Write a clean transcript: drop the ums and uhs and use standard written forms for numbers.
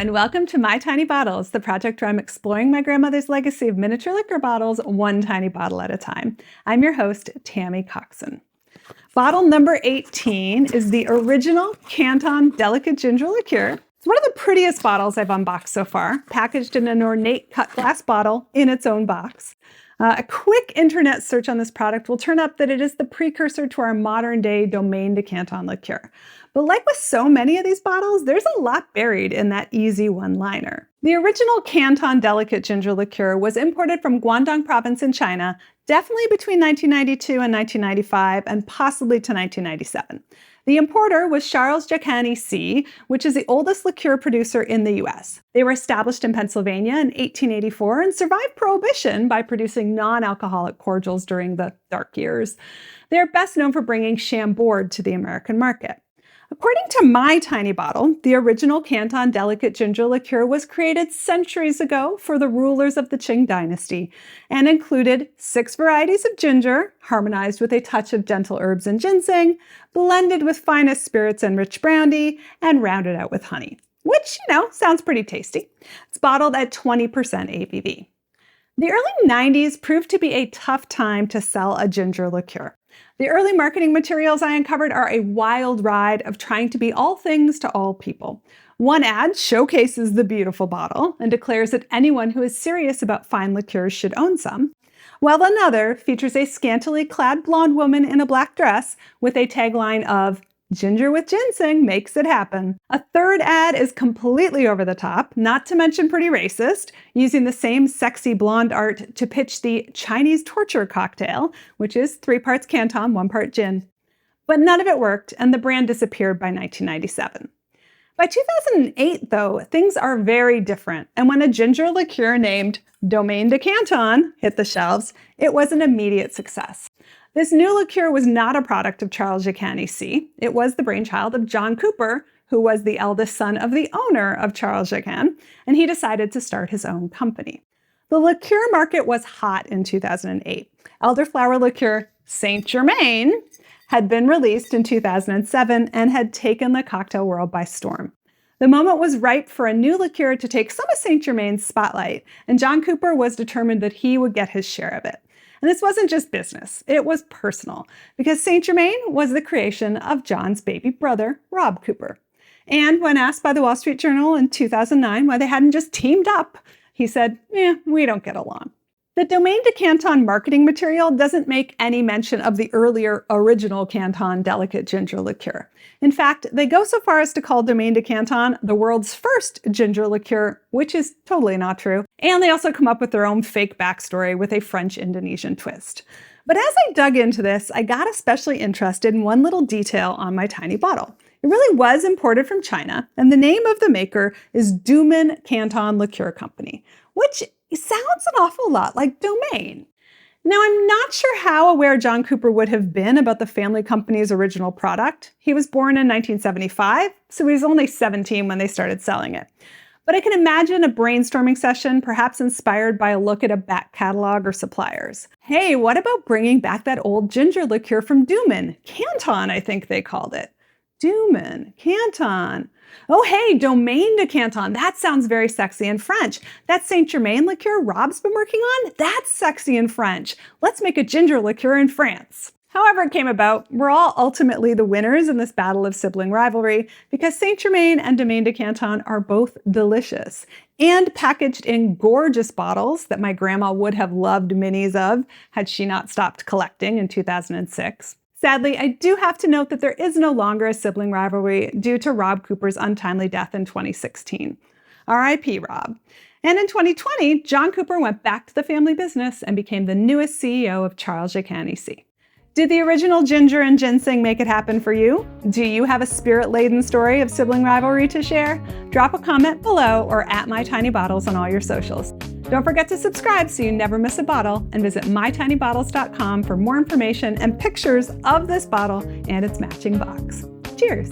and welcome to My Tiny Bottles, the project where I'm exploring my grandmother's legacy of miniature liquor bottles, one tiny bottle at a time. I'm your host, Tammy Coxon. Bottle number 18 is the original Canton Delicate Ginger Liqueur. It's one of the prettiest bottles I've unboxed so far, packaged in an ornate cut glass bottle in its own box. A quick internet search on this product will turn up that it is the precursor to our modern-day Domaine de Canton liqueur. But like with so many of these bottles, there's a lot buried in that easy one-liner. The original Canton Delicate Ginger Liqueur was imported from Guangdong province in China, definitely between 1992 and 1995, and possibly to 1997. The importer was Charles Jacani C., which is the oldest liqueur producer in the U.S. They were established in Pennsylvania in 1884 and survived Prohibition by producing non-alcoholic cordials during the dark years. They are best known for bringing Chambord to the American market. According to My Tiny Bottle, the original Canton Delicate Ginger Liqueur was created centuries ago for the rulers of the Qing dynasty and included 6 varieties of ginger, harmonized with a touch of gentle herbs and ginseng, blended with finest spirits and rich brandy, and rounded out with honey, which, sounds pretty tasty. It's bottled at 20% ABV. The early 90s proved to be a tough time to sell a ginger liqueur. The early marketing materials I uncovered are a wild ride of trying to be all things to all people. One ad showcases the beautiful bottle and declares that anyone who is serious about fine liqueurs should own some, while another features a scantily clad blonde woman in a black dress with a tagline of "Ginger with ginseng makes it happen." A third ad is completely over the top, not to mention pretty racist, using the same sexy blonde art to pitch the Chinese torture cocktail, which is 3 parts Canton, 1 part gin. But none of it worked, and the brand disappeared by 1997. By 2008, though, things are very different, and when a ginger liqueur named Domaine de Canton hit the shelves, it was an immediate success. This new liqueur was not a product of Charles Jacani C. It was the brainchild of John Cooper, who was the eldest son of the owner of Charles Jacani, and he decided to start his own company. The liqueur market was hot in 2008. Elderflower liqueur Saint Germain had been released in 2007 and had taken the cocktail world by storm. The moment was ripe for a new liqueur to take some of Saint Germain's spotlight, and John Cooper was determined that he would get his share of it. And this wasn't just business, it was personal, because Saint Germain was the creation of John's baby brother, Rob Cooper. And when asked by the Wall Street Journal in 2009 why they hadn't just teamed up, he said, we don't get along. The Domaine de Canton marketing material doesn't make any mention of the earlier original Canton Delicate Ginger Liqueur. In fact, they go so far as to call Domaine de Canton the world's first ginger liqueur, which is totally not true. And they also come up with their own fake backstory with a French-Indonesian twist. But as I dug into this, I got especially interested in one little detail on my tiny bottle. It really was imported from China, and the name of the maker is Domaine Canton Liqueur Company, which sounds an awful lot like Domaine. Now, I'm not sure how aware John Cooper would have been about the family company's original product. He was born in 1975, so he was only 17 when they started selling it. But I can imagine a brainstorming session, perhaps inspired by a look at a back catalog or suppliers. Hey, what about bringing back that old ginger liqueur from Domaine? Canton, I think they called it. Domaine, Canton. Oh, hey, Domaine de Canton. That sounds very sexy in French. That Saint Germain liqueur Rob's been working on? That's sexy in French. Let's make a ginger liqueur in France. However it came about, we're all ultimately the winners in this battle of sibling rivalry because Saint Germain and Domaine de Canton are both delicious and packaged in gorgeous bottles that my grandma would have loved minis of had she not stopped collecting in 2006. Sadly, I do have to note that there is no longer a sibling rivalry due to Rob Cooper's untimely death in 2016. R.I.P. Rob. And in 2020, John Cooper went back to the family business and became the newest CEO of Charles Jacani C. Did the original ginger and ginseng make it happen for you? Do you have a spirit-laden story of sibling rivalry to share? Drop a comment below or at My Tiny Bottles on all your socials. Don't forget to subscribe so you never miss a bottle, and visit mytinybottles.com for more information and pictures of this bottle and its matching box. Cheers!